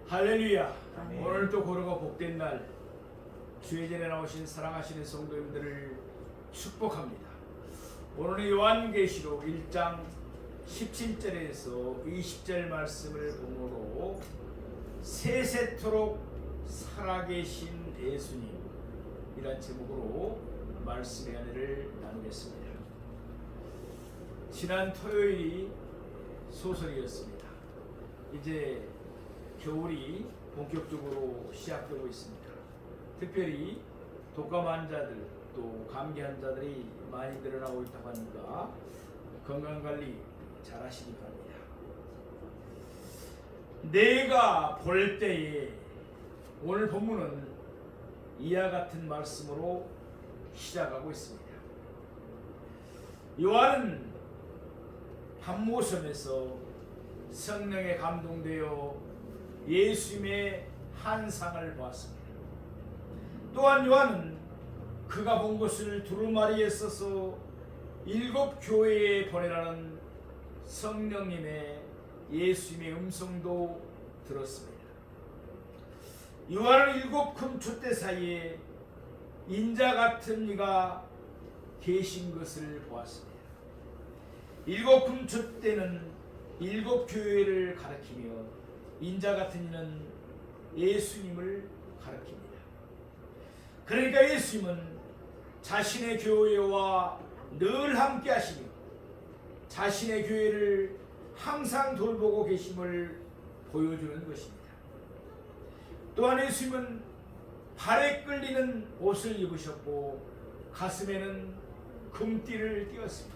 할렐루야. 아멘. 오늘도 고르고 복된 날 주의 전에 나오신 사랑하시는 성도님들을 축복합니다. 오늘은 요한계시록 1장 17절에서 20절 말씀을 보므로 세세토록 살아계신 예수님이란 제목으로 말씀의 은혜를 나누겠습니다. 지난 토요일이 소설이었습니다. 이제 겨울이 본격적으로 시작되고 있습니다. 특별히 독감 환자들 또 감기 환자들이 많이 늘어나고 있다고 하니까 건강관리 잘 하시기 바랍니다. 내가 볼 때에 오늘 본문은 이와 같은 말씀으로 시작하고 있습니다. 요한은 밤모섬에서 성령에 감동되어 예수님의 환상을 보았습니다. 또한 요한은 그가 본 것을 두루마리에 써서 7 교회에 보내라는 성령님의 예수님의 음성도 들었습니다. 요한은 7 금촛대 사이에 인자 같은 이가 계신 것을 보았습니다. 7 금촛대는 7 교회를 가리키며 인자 같은 이는 예수님을 가리킵니다. 그러니까 예수님은 자신의 교회와 늘 함께 하시며 자신의 교회를 항상 돌보고 계심을 보여주는 것입니다. 또한 예수님은 발에 끌리는 옷을 입으셨고 가슴에는 금띠를 띄었습니다.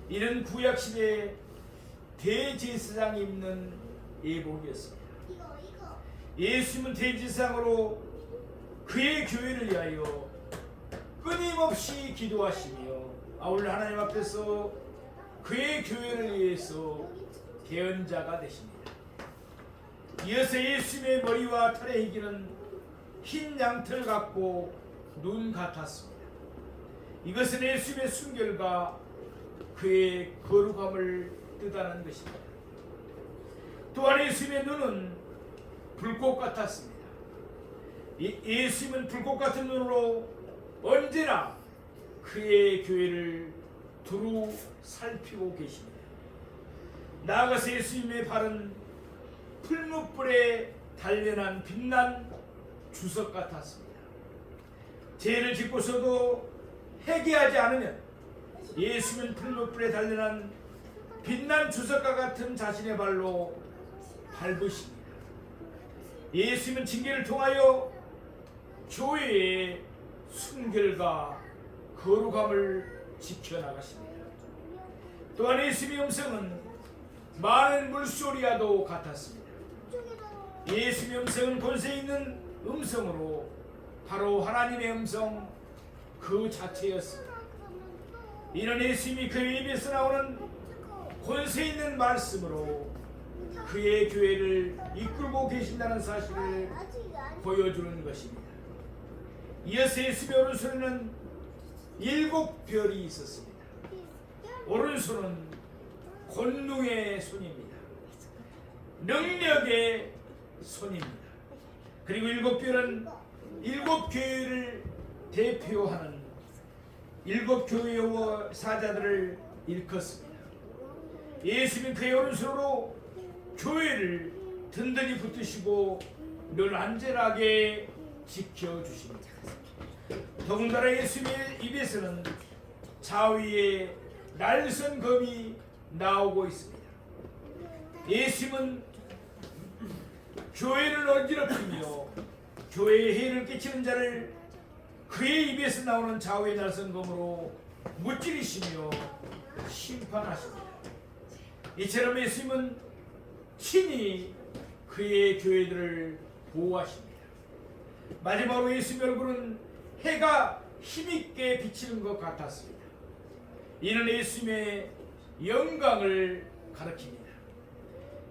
이는 구약시대 대제사장이 입는 예복이었습니다. 예수님은 대제사장으로 그의 교회를 위하여 끊임없이 기도하시며 아울러 하나님 앞에서 그의 교회를 위해서 대언자가 되십니다. 이어서 예수님의 머리와 털의 희기는 흰 양털 같고 눈 같았습니다. 이것은 예수님의 순결과 그의 거룩함을 뜻하는 것입니다. 또한 예수님의 눈은 불꽃 같았습니다. 예수님은 불꽃 같은 눈으로 언제나 그의 교회를 두루 살피고 계십니다. 나아가서 예수님의 발은 풀무불에 단련한 빛난 주석 같았습니다. 죄를 짓고서도 회개하지 않으면 예수님은 풀무불에 단련한 빛난 주석과 같은 자신의 발로 밟으십니다. 예수님은 징계를 통하여 교회의 순결과 거룩함을 지켜나가십니다. 또한 예수님의 음성은 많은 물소리와도 같았습니다. 예수님의 음성은 권세 있는 음성으로 바로 하나님의 음성 그 자체였습니다. 이는 예수님이 그의 입에서 나오는 권세 있는 말씀으로 그의 교회를 이끌고 계신다는 사실을 보여주는 것입니다. 이어서 예수님의 오른손에는 7 별이 있었습니다. 오른손은 권능의 손입니다. 능력의 손입니다. 그리고 7 별은 7 교회를 대표하는 7 교회와 사자들을 일컫습니다. 예수님은 그의 오른손으로 교회를 든든히 붙드시고 늘 안전하게 지켜주십니다. 더군다나 예수님의 입에서는 자위의 날선 검이 나오고 있습니다. 예수님은 교회를 어지럽히며 교회에 해를 끼치는 자를 그의 입에서 나오는 자위의 날선 검으로 무찌르시며 심판하십니다. 이처럼 예수님은 친히 그의 교회들을 보호하십니다. 마지막으로 예수님의 얼굴은 해가 힘있게 비치는 것 같았습니다. 이는 예수님의 영광을 가리킵니다.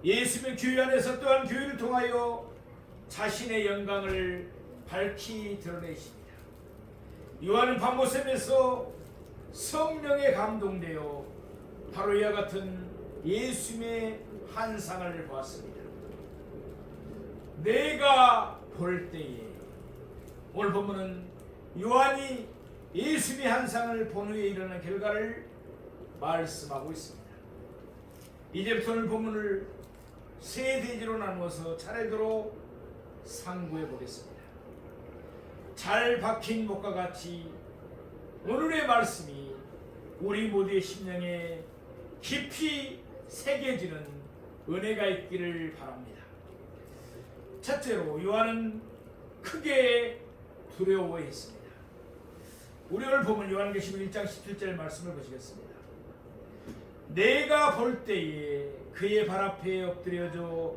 예수님의 교회 안에서 또한 교회를 통하여 자신의 영광을 밝히 드러내십니다. 요한은 밤모섬에서 성령에 감동되어 바로 이와 같은 예수님의 환상을 보았습니다. 내가 볼 때에. 오늘 본문은 요한이 예수님의 환상을 본 후에 일어난 결과를 말씀하고 있습니다. 이제부터 오늘 본문을 세 대지로 나누어서 차례대로 상고해 보겠습니다. 잘 박힌 목과 같이 오늘의 말씀이 우리 모두의 심령에 깊이 새겨지는 은혜가 있기를 바랍니다. 첫째로 요한은 크게 두려워했습니다. 우리 오늘 보면 요한계시록 1장 17절 말씀을 보시겠습니다. 내가 볼 때에 그의 발 앞에 엎드려져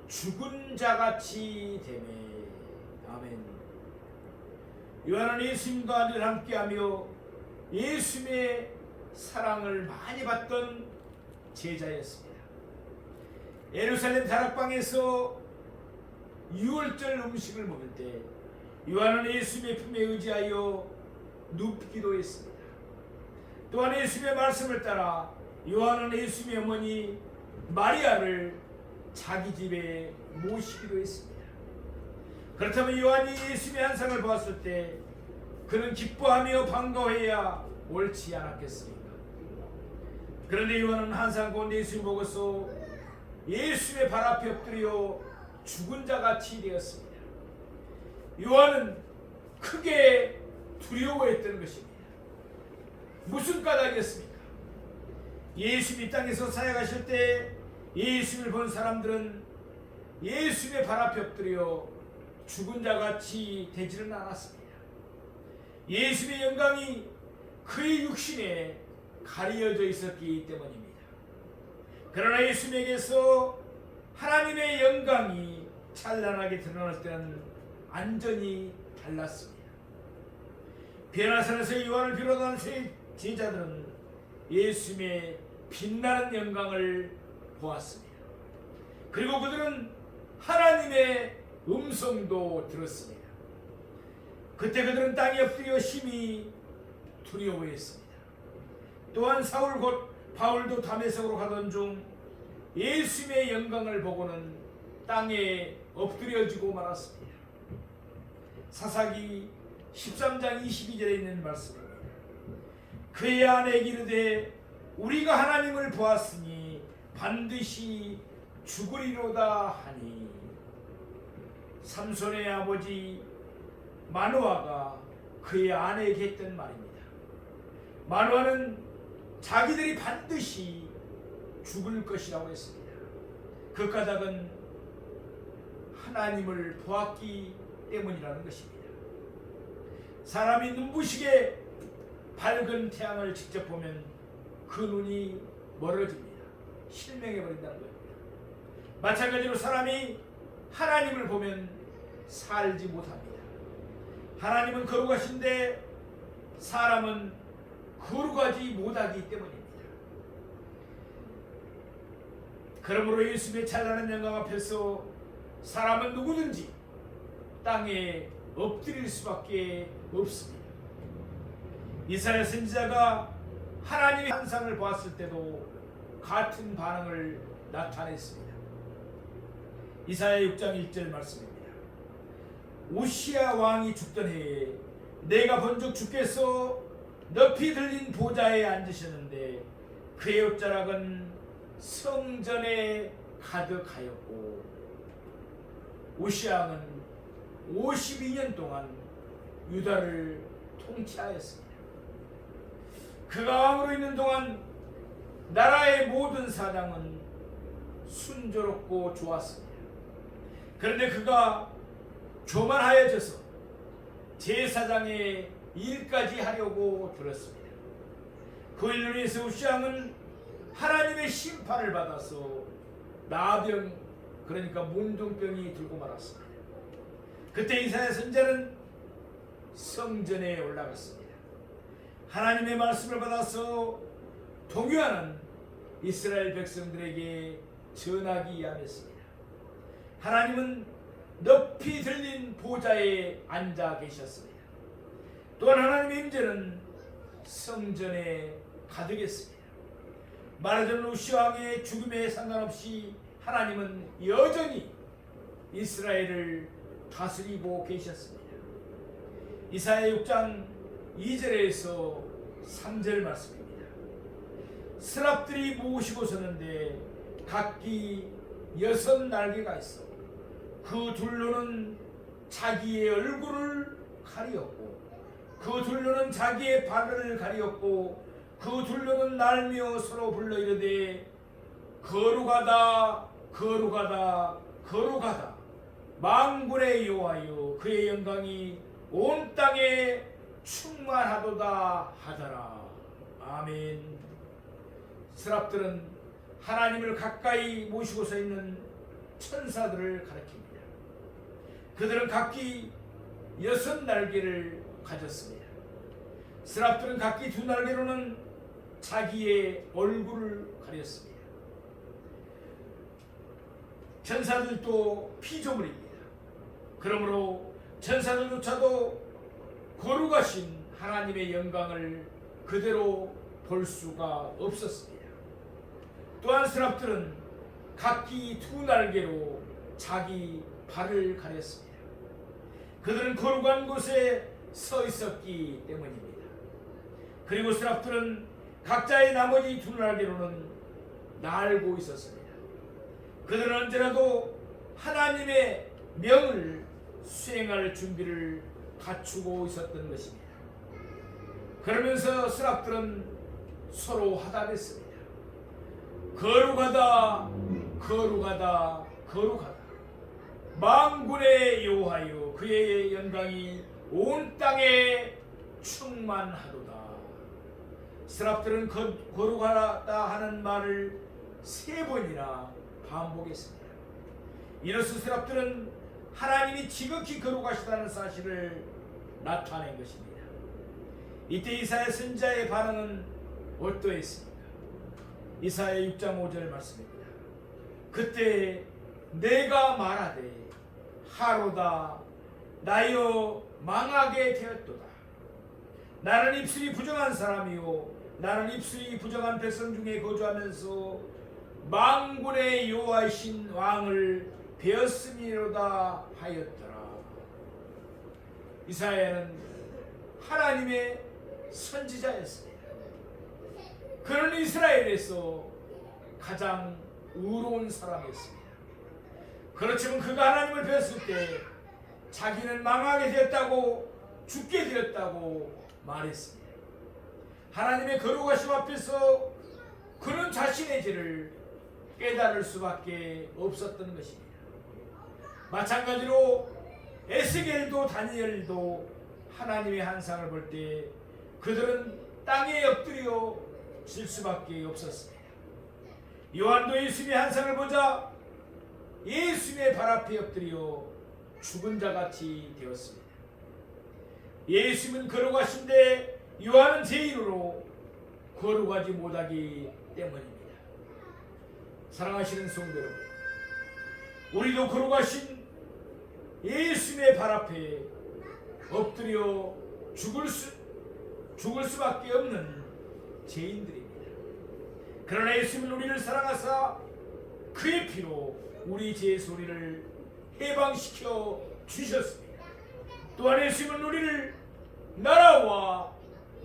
죽은 자같이 되매. 아멘. 요한은 예수님과 늘 함께하며 예수님의 사랑을 많이 받던 제자였습니다. 예루살렘 다락방에서 유월절 음식을 먹을 때 요한은 예수님의 품에 의지하여 눕기도 했습니다. 또한 예수님의 말씀을 따라 요한은 예수님의 어머니 마리아를 자기 집에 모시기도 했습니다. 그렇다면 요한이 예수님의 환상을 보았을 때 그는 기뻐하며 반가워해야 옳지 않았겠습니까? 그런데 요한은 환상 가운데 예수님을 보고서 예수님의 발 앞에 엎드려 죽은 자같이 되었습니다. 요한은 크게 두려워했던 것입니다. 무슨 까닭이었습니까? 예수님이 땅에서 사역하실 때 예수님을 본 사람들은 예수님의 발 앞에 엎드려 죽은 자같이 되지는 않았습니다. 예수님의 영광이 그의 육신에 가려져 있었기 때문입니다. 그러나 예수님에게서 하나님의 영광이 찬란하게 드러날 때는 완전히 달랐습니다. 베나산에서 요한을 비롯한 세 제자들은 예수님의 빛나는 영광을 보았습니다. 그리고 그들은 하나님의 음성도 들었습니다. 그때 그들은 땅에 엎드려 심히 두려워했습니다. 또한 사울 곧 바울도 다메섹으로 가던 중 예수님의 영광을 보고는 땅에 엎드려지고 말았습니다. 사사기 13장 22절에 있는 말씀입니다. 그의 아내에게 이르되 우리가 하나님을 보았으니 반드시 죽으리로다 하니. 삼손의 아버지 마노아가 그의 아내에게 했던 말입니다. 마노아는 자기들이 반드시 죽을 것이라고 했습니다. 그 까닭은 하나님을 보았기 때문이라는 것입니다. 사람이 눈부시게 밝은 태양을 직접 보면 그 눈이 멀어집니다. 실명해버린다는 겁니다. 마찬가지로 사람이 하나님을 보면 살지 못합니다. 하나님은 거룩하신데 사람은 거룩하지 못하기 때문입니다. 그러므로 예수님의 찬란한 영광 앞에서 사람은 누구든지 땅에 엎드릴 수밖에 없습니다. 이사야 선지자가 하나님의 환상을 보았을 때도 같은 반응을 나타냈습니다. 이사야 6장 1절 말씀입니다. 우시야 왕이 죽던 해에 내가 본즉 주께서 높이 들린 보좌에 앉으셨는데 그의 옷자락은 성전에 가득하였고 우시야 왕은 52년 동안 유다를 통치하였습니다. 그가 왕으로 있는 동안 나라의 모든 사장은 순조롭고 좋았습니다. 그런데 그가 교만하여져서 제사장의 일까지 하려고 들었습니다. 그 일로 인해서 우시야 왕은 하나님의 심판을 받아서 나병, 그러니까 문둥병이 들고 말았습니다. 그때 이사야 선지자는 성전에 올라갔습니다. 하나님의 말씀을 받아서 동요하는 이스라엘 백성들에게 전하기 위함이었습니다. 하나님은 높이 들린 보좌에 앉아 계셨습니다. 또한 하나님의 임재는 성전에 가득했습니다. 말하자면 우시야 왕의 죽음에 상관없이 하나님은 여전히 이스라엘을 다스리고 계셨습니다. 이사야 6장 2절에서 3절 말씀입니다. 스랍들이 모으시고 섰는데 각기 6날개가 있어 그 둘로는 자기의 얼굴을 가리었고 그 둘로는 자기의 발을 가리었고 그 둘로는 날며 서로 불러 이르되 거룩하다 거룩하다 거룩하다 만군의 여호와여 그의 영광이 온 땅에 충만하도다 하더라. 아멘. 스랍들은 하나님을 가까이 모시고 서 있는 천사들을 가리킵니다. 그들은 각기 6날개를 가졌습니다. 스랍들은 각기 2날개로는 자기의 얼굴을 가렸습니다. 천사들도 피조물입니다. 그러므로 천사들조차도 거룩하신 하나님의 영광을 그대로 볼 수가 없었습니다. 또한 스랍들은 각기 2날개로 자기 발을 가렸습니다. 그들은 거룩한 곳에 서 있었기 때문입니다. 그리고 스랍들은 각자의 나머지 2날개로는 날고 있었습니다. 그들은 언제라도 하나님의 명을 수행할 준비를 갖추고 있었던 것입니다. 그러면서 스랍들은 서로 화답했습니다. 거룩하다 거룩하다 거룩하다 만군의 여호와여 그의 영광이 온 땅에 충만하도다. 스랍들은 거룩하다 하는 말을 3번이나 반복했습니다. 이로써 스랍들은 하나님이 지극히 거룩하시다는 사실을 나타낸 것입니다. 이때 이사야 선지자의 반응은 어떠했습니까? 이사야 6장 5절 말씀입니다. 그때 내가 말하되 하로다 나여 망하게 되었도다. 나는 입술이 부정한 사람이요 나는 입술이 부정한 백성 중에 거주하면서 만군의 여호와이신 왕을 배었음이로다 하였더라. 이사야는 하나님의 선지자였습니다. 그는 이스라엘에서 가장 의로운 사람이었습니다. 그렇지만 그가 하나님을 배웠을 때 자기는 망하게 되었다고 죽게 되었다고 말했습니다. 하나님의 거룩하심 앞에서 그는 자신의 죄를 깨달을 수밖에 없었던 것입니다. 마찬가지로 에스겔도 다니엘도 하나님의 한상을 볼 때 그들은 땅에 엎드려 질 수밖에 없었습니다. 요한도 예수님의 한상을 보자 예수님의 발 앞에 엎드려 죽은 자같이 되었습니다. 예수님은 거룩하신데 요한은 죄인으로 거룩하지 못하기 때문입니다. 사랑하시는 성도 여러분, 우리도 거룩하신 예수님의 발 앞에 엎드려 죽을 수밖에 없는 죄인들입니다. 그러나 예수님은 우리를 사랑하사 그의 피로 우리 죄의 소리를 해방시켜 주셨습니다. 또한 예수님은 우리를 나라와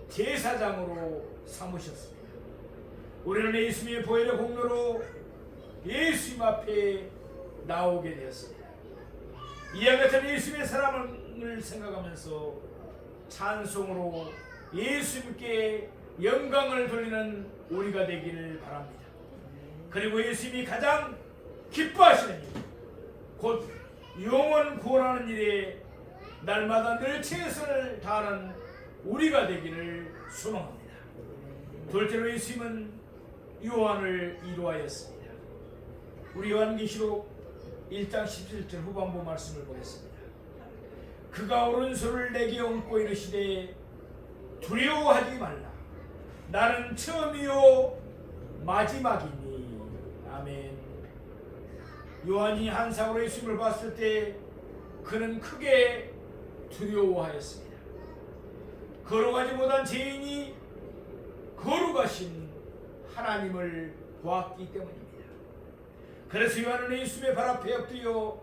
제사장으로 삼으셨습니다. 우리는 예수님의 보혈의 공로로 예수님 앞에 나오게 되었습니다. 이와 같은 예수님의 사랑을 생각하면서 찬송으로 예수님께 영광을 돌리는 우리가 되기를 바랍니다. 그리고 예수님이 가장 기뻐하시는 일, 곧 영혼 구원하는 일에 날마다 늘 최선을 다하는 우리가 되기를 소망합니다. 둘째로 예수님은 요한을 이루하였습니다. 우리 요한계시록 1장 17절 후반부 말씀을 보겠습니다. 그가 오른손을 내게 얹고 이르시되 두려워하지 말라. 나는 처음이요 마지막이니. 아멘. 요한이 한상으로 예수님을 봤을 때 그는 크게 두려워하였습니다. 거룩하지 못한 죄인이 거룩하신 하나님을 보았기 때문입니다. 그래서 요한은 예수님의 발 앞에 엎드려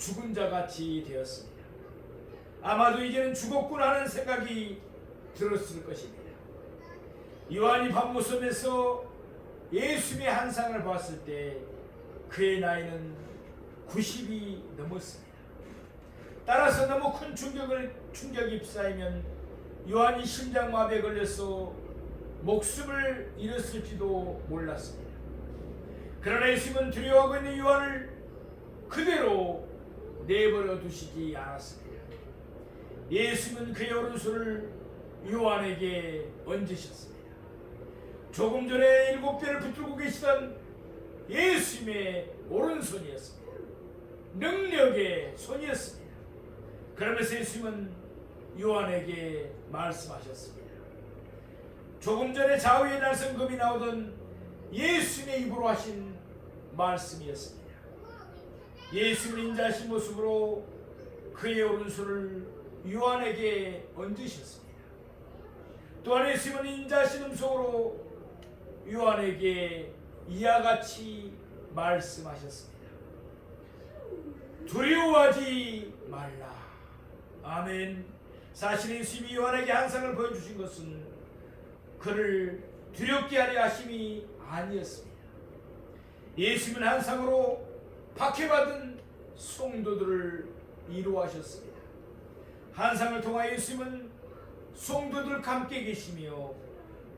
죽은 자 같이 되었습니다. 아마도 이제는 죽었구나 하는 생각이 들었을 것입니다. 요한이 밤모섬에서 예수님의 한상을 봤을 때 그의 나이는 90이 넘었습니다. 따라서 너무 큰 충격이 휩싸이면 요한이 심장마비에 걸려서 목숨을 잃었을지도 몰랐습니다. 그러나 예수님은 두려워하고 있는 요한을 그대로 내버려 두시지 않았습니다. 예수님은 그의 오른손을 요한에게 얹으셨습니다. 조금 전에 7배를 붙들고 계시던 예수님의 오른손이었습니다. 능력의 손이었습니다. 그러면서 예수님은 요한에게 말씀하셨습니다. 조금 전에 좌우의 날성금이 나오던 예수님의 입으로 하신 말씀이었습니다. 예수님은 인자하신 모습으로 그의 오른손을 요한에게 얹으셨습니다. 또한 예수님은 인자하신 음성으로 요한에게 이와 같이 말씀하셨습니다. 두려워하지 말라. 아멘. 사실 예수님이 요한에게 한상을 보여주신 것은 그를 두렵게 하려 하심이 아니었습니다. 예수님은 한상으로 박해받은 성도들을 위로하셨습니다. 한상을 통하여 예수님은 성도들과 함께 계시며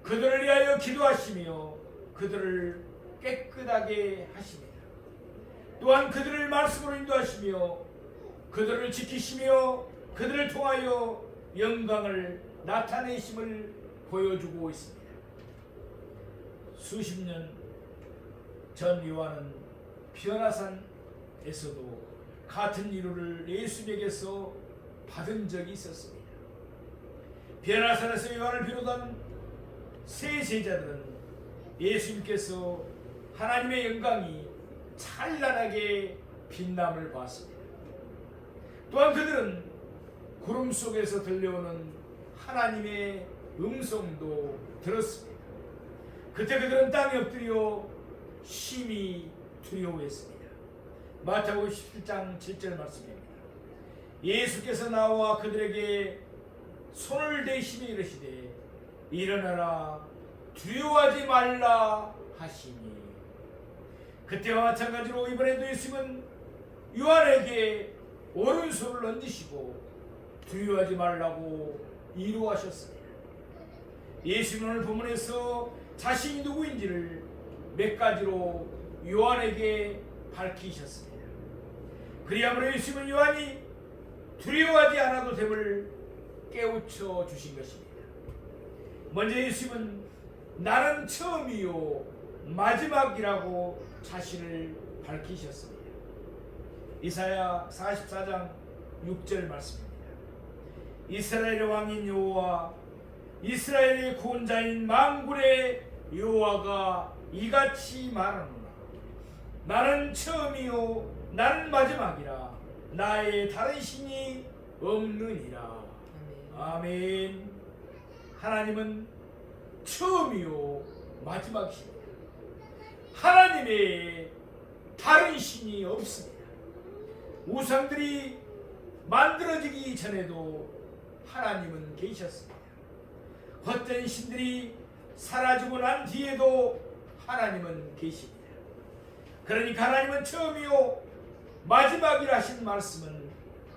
그들을 위하여 기도하시며 그들을 깨끗하게 하십니다. 또한 그들을 말씀으로 인도하시며 그들을 지키시며 그들을 통하여 영광을 나타내심을 보여주고 있습니다. 수십 년 전 요한은 변화산에서도 같은 위로를 예수님에게서 받은 적이 있었습니다. 변화산에서 요한을 비롯한 세 제자들은 예수님께서 하나님의 영광이 찬란하게 빛남을 봤습니다. 또한 그들은 구름 속에서 들려오는 하나님의 음성도 들었습니다. 그때 그들은 땅에 엎드려 심히 두려워했습니다. 마태복음 17장 7절 말씀입니다. 예수께서 나와 그들에게 손을 대시며 이르시되 일어나라 두려워하지 말라 하시니, 그때와 마찬가지로 이번에도 예수님은 요한에게 오른손을 얹으시고 두려워하지 말라고 위로하셨습니다. 예수님은 오늘 본문에서 자신이 누구인지를 몇 가지로 요한에게 밝히셨습니다. 그리하므로 예수님은 요한이 두려워하지 않아도 됨을 깨우쳐 주신 것입니다. 먼저 예수님은 나는 처음이요 마지막이라고 자신을 밝히셨습니다. 이사야 44장 6절 말씀입니다. 이스라엘의 왕인 여호와 이스라엘의 구원자인 만군의 여호와가 이같이 말하노라. 나는 처음이요 나는 마지막이라 나의 다른 신이 없느니라. 아멘. 하나님은 처음이요 마지막이십니다. 하나님의 다른 신이 없습니다. 우상들이 만들어지기 전에도 하나님은 계셨습니다. 헛된 신들이 사라지고 난 뒤에도 하나님은 계십니다. 그러니까 하나님은 처음이요 마지막이라 하신 말씀은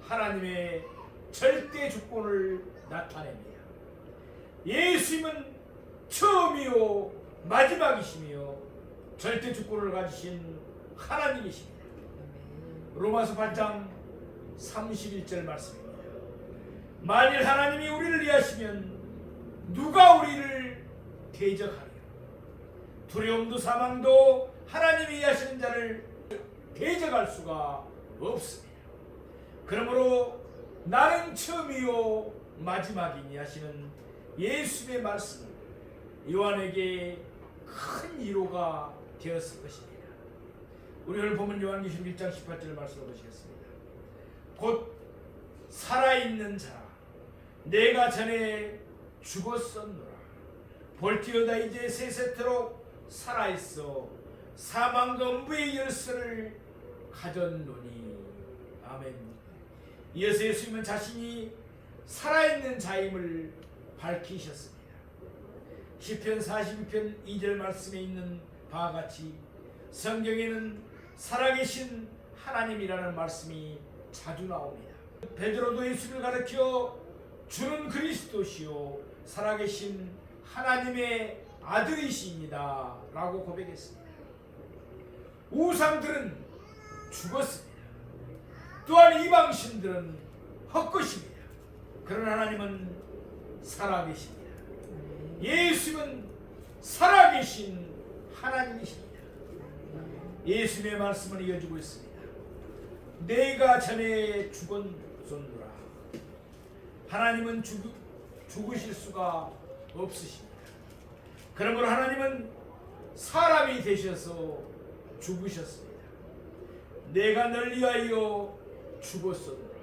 하나님의 절대 주권을 나타냅니다. 예수님은 처음이요 마지막이시며 절대 주권을 가지신 하나님이십니다. 로마서 8장 31절 말씀입니다. 만일 하나님이 우리를 위하시면 누가 우리를 대적하리요? 두려움도 사망도 하나님이 위하시는 자를 대적할 수가 없습니다. 그러므로 나는 처음이요 마지막이니 하시는 예수의 말씀은 요한에게 큰 위로가 되었을 것입니다. 우리 오늘 보면 요한계시록 1장 18절 말씀을 보시겠습니다. 곧 살아있는 자라 내가 전에 죽었었노라. 볼지어다 이제 세세토록 살아있어 사망과 음부의 열쇠를 가졌노니. 아멘. 아멘. 이어서 예수님은 자신이 살아있는 자임을 밝히셨습니다. 시편 42편 2절 말씀에 있는 바와 같이 성경에는 살아계신 하나님이라는 말씀이 자주 나옵니다. 베드로도 예수를 가르쳐 주는 그리스도시요 살아계신 하나님의 아들이십니다 라고 고백했습니다. 우상들은 죽었습니다. 또한 이방신들은 헛것입니다. 그러나 하나님은 살아계십니다. 예수는 살아계신 하나님이십니다. 예수님의 말씀은 이어지고 있습니다. 내가 전에 죽었노라. 하나님은 죽으실 수가 없으십니다. 그러므로 하나님은 사람이 되셔서 죽으셨습니다. 내가 널 위하여 죽었소이다.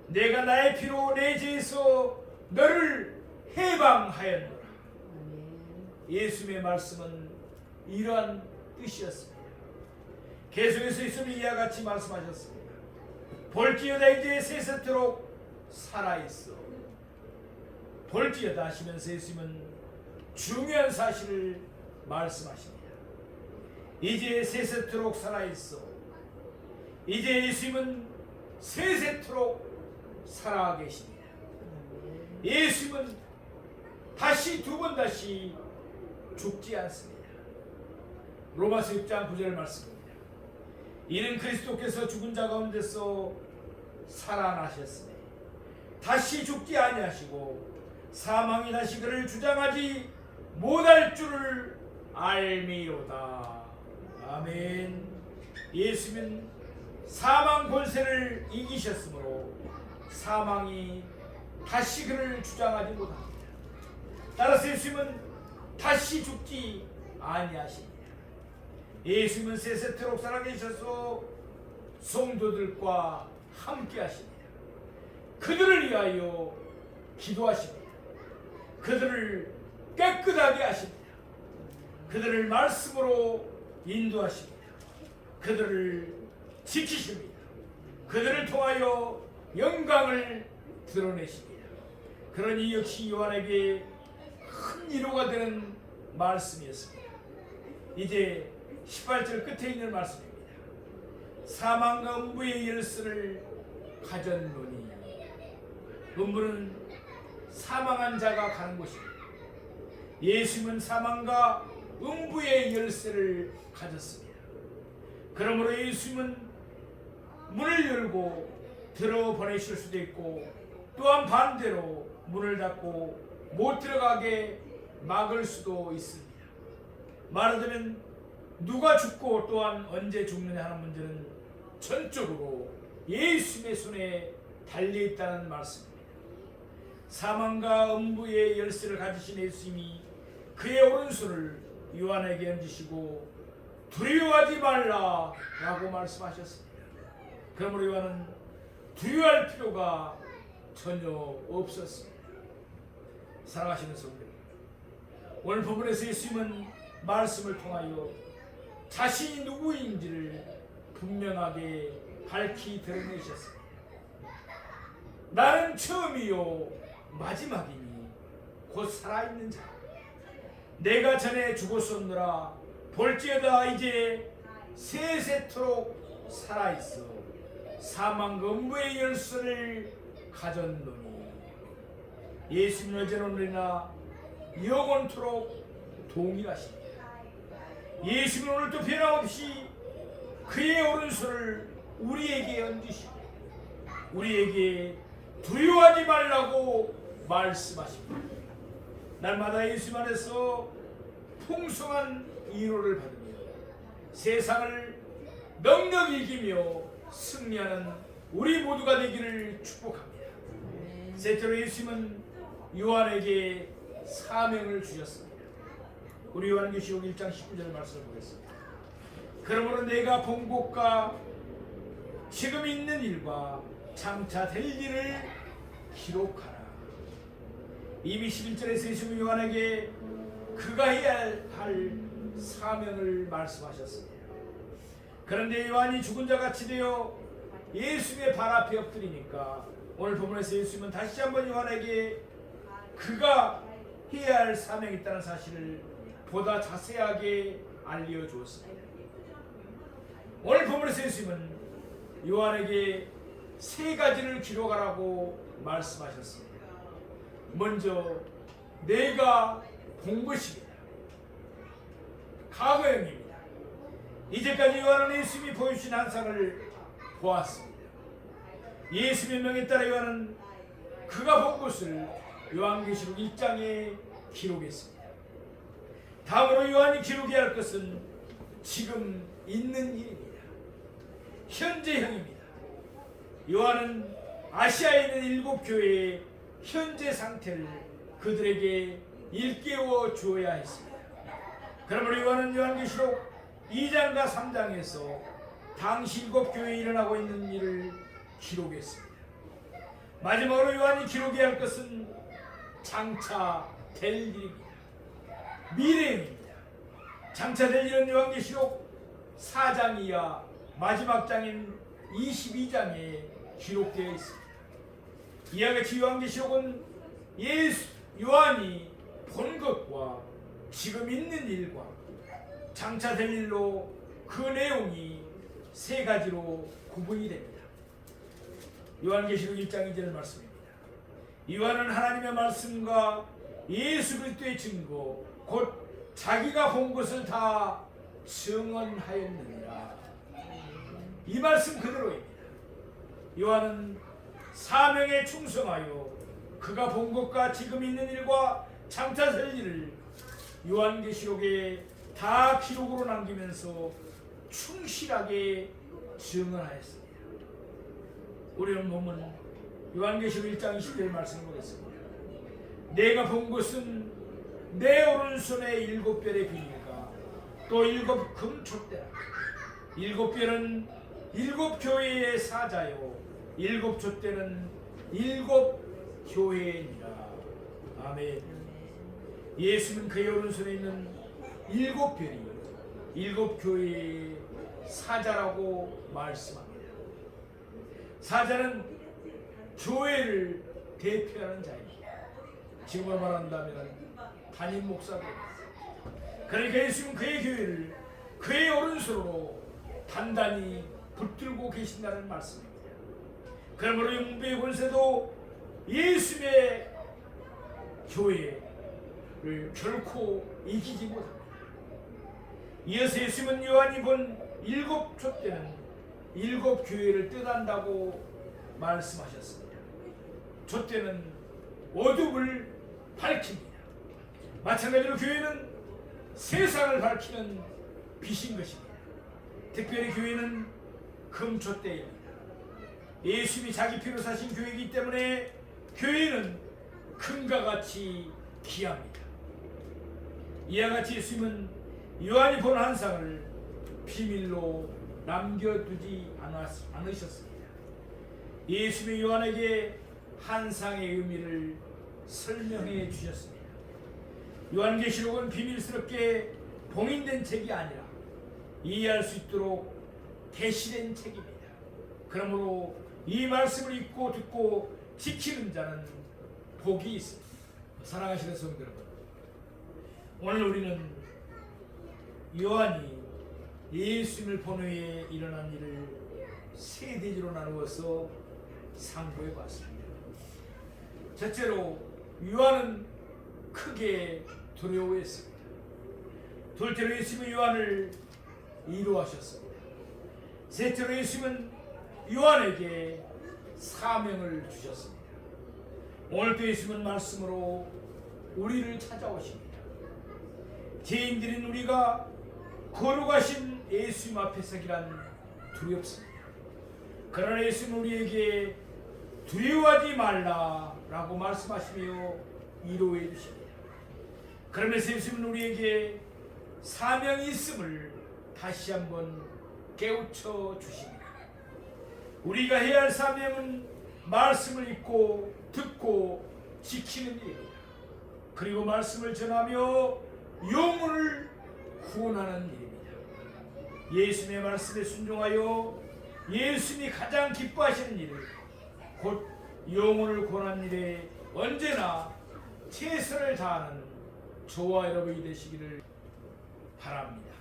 내가 나의 피로 내 죄에서 너를 해방하였노라. 예수님의 말씀은 이러한 뜻이었습니다. 계속해서 예수님이 이와 같이 말씀하셨습니다. 볼지어다 이제 세세토록 살아있어. 볼지어다 하시면서 예수님은 중요한 사실을 말씀하십니다. 이제 세세토록 살아있어. 이제 예수님은 세세토록 살아계십니다. 예수님은 다시 두 번 다시 죽지 않습니다. 로마서 6장 9절 말씀입니다. 이는 그리스도께서 죽은 자 가운데서 살아나셨으니 다시 죽지 아니하시고 사망이 다시 그를 주장하지 못할 줄을 알미로다. 아멘. 예수님은 사망 권세를 이기셨으므로 사망이 다시 그를 주장하지 못합니다. 따라서 예수님은 다시 죽지 아니하십니다. 예수님은 세세토록 살아계셔서 성도들과 함께 하십니다. 그들을 위하여 기도하십니다. 그들을 깨끗하게 하십니다. 그들을 말씀으로 인도하십니다. 그들을 지키십니다. 그들을 통하여 영광을 드러내십니다. 그러니 역시 요한에게 큰 위로가 되는 말씀이었습니다. 이제 18절 끝에 있는 말씀입니다. 사망과 음부의 열쇠를 가졌노니. 음부는 사망한 자가 가는 곳입니다. 예수님은 사망과 음부의 열쇠를 가졌습니다. 그러므로 예수님은 문을 열고 들어보내실 수도 있고 또한 반대로 문을 닫고 못 들어가게 막을 수도 있습니다. 말하자면 누가 죽고 또한 언제 죽느냐 하는 문제는 전적으로 예수님의 손에 달려있다는 말씀입니다. 사망과 음부의 열쇠를 가지신 예수님이 그의 오른손을 요한에게 얹으시고 두려워하지 말라 라고 말씀하셨습니다. 그러므로 요한은 두려워할 필요가 전혀 없었습니다. 사랑하시는 성도, 오늘 본문에서 예수님은 말씀을 통하여 자신이 누구인지를 분명하게 밝히 드러내셨습니다. 나는 처음이요 마지막이니 곧 살아있는 자. 내가 전에 죽었었노라. 볼지어다 이제 세세토록 살아있어. 사망과 음부의 열쇠를 가졌노니. 예수님은 어제나 오늘이나 영원토록 동일하십니다. 예수님은 오늘도 변함없이 그의 오른손을 우리에게 얹으시고 우리에게 두려워하지 말라고 말씀하십니다. 날마다 예수님 안에서 풍성한 위로를 받으며 세상을 넉넉히 이기며 승리하는 우리 모두가 되기를 축복합니다. 셋째로 예수님은 요한에게 사명을 주셨습니다. 우리 요한계시록 1장 19절 말씀을 보겠습니다. 그러므로 내가 본 것과 지금 있는 일과 장차 될 일을 기록하라. 이미 11절에서 예수님이 요한에게 그가 해야 할 사명을 말씀하셨습니다. 그런데 요한이 죽은 자 같이 되어 예수님의 발 앞에 엎드리니까 오늘 본문에서 예수님은 다시 한번 요한에게 그가 해야 할 사명이 있다는 사실을 보다 자세하게 알려주었습니다. 오늘 본문에서 예수님은 요한에게 세 가지를 기록하라고 말씀하셨습니다. 먼저 내가 본 것입니다. 과거형입니다. 이제까지 요한은 예수님이 보여주신 환상을 보았습니다. 예수님의 명에 따라 요한은 그가 본 것을 요한계시록 1장에 기록했습니다. 다음으로 요한이 기록해야 할 것은 지금 있는 일입니다. 현재형입니다. 요한은 아시아에 있는 7 교회의 현재 상태를 그들에게 일깨워 주어야 했습니다. 그러므로 요한은 요한계시록 2장과 3장에서 당시 7 교회에 일어나고 있는 일을 기록했습니다. 마지막으로 요한이 기록해야 할 것은 장차 될 일입니다. 미래입니다. 장차 될 일은 요한계시록 4장 이하 마지막 장인 22장에 기록되어 있습니다. 이와 같이 요한계시록은 요한이 본 것과 지금 있는 일과 장차 될 일로 그 내용이 세 가지로 구분이 됩니다. 요한계시록 1장 2절 말씀입니다. 요한은 하나님의 말씀과 예수 그리스도의 증거 곧 자기가 본 것을 다 증언하였느니라. 이 말씀 그대로입니다. 요한은 사명에 충성하여 그가 본 것과 지금 있는 일과 장차 될 일을 요한계시록에 다 기록으로 남기면서 충실하게 증언하였습니다. 우리는 보면 요한계시록 1장 20절 말씀을 보겠습니다. 내가 본 것은 내 오른손에 7별의 비밀과 또 7 금촛대라. 7별은 7 교회의 사자요 7 촛대는 7 교회니라. 아멘. 예수는 그의 오른손에 있는 7별이 7 교회의 사자라고 말씀합니다. 사자는 교회를 대표하는 자입니다. 지금으로 말한다면 담임 목사입니다. 그러니까 예수는 그의 교회를 그의 오른손으로 단단히 붙들고 계신다는 말씀입니다. 그러므로 영부의 권세도 예수의 교회를 결코 이기지 못합니다. 이어서 예수님은 요한이 본 7 촛대는 7 교회를 뜻한다고 말씀하셨습니다. 촛대는 어둠을 밝힙니다. 마찬가지로 교회는 세상을 밝히는 빛인 것입니다. 특별히 교회는 금촛대입니다. 예수님이 자기 피로 사신 교회이기 때문에 교회는 금과 같이 귀합니다. 이와 같이 예수님은 요한이 본 환상을 비밀로 남겨두지 않으셨습니다. 예수님이 요한에게 환상의 의미를 설명해 주셨습니다. 요한계시록은 비밀스럽게 봉인된 책이 아니라 이해할 수 있도록 계시된 책입니다. 그러므로 이 말씀을 읽고 듣고 지키는 자는 복이 있습니다. 사랑하시는 성도 여러분, 오늘 우리는 요한이 예수님을 본 후에 일어난 일을 세 대지로 나누어서 상고해 봤습니다. 첫째로 요한은 크게 두려워했습니다. 둘째로 예수님은 요한을 위로하셨습니다. 셋째로 예수님은 요한에게 사명을 주셨습니다. 오늘도 예수님은 말씀으로 우리를 찾아오십니다. 죄인들인 우리가 거룩하신 예수님 앞에 서기란 두렵습니다. 그러나 예수님은 우리에게 두려워하지 말라라고 말씀하시며 위로해 주십니다. 그러면서 예수님은 우리에게 사명이 있음을 다시 한번 깨우쳐 주십니다. 우리가 해야 할 사명은 말씀을 읽고 듣고 지키는 일입니다. 그리고 말씀을 전하며 영혼을 구원하는 일입니다. 예수님의 말씀에 순종하여 예수님이 가장 기뻐하시는 일, 곧 영혼을 구하는 일에 언제나 최선을 다하는 저와 여러분이 되시기를 바랍니다.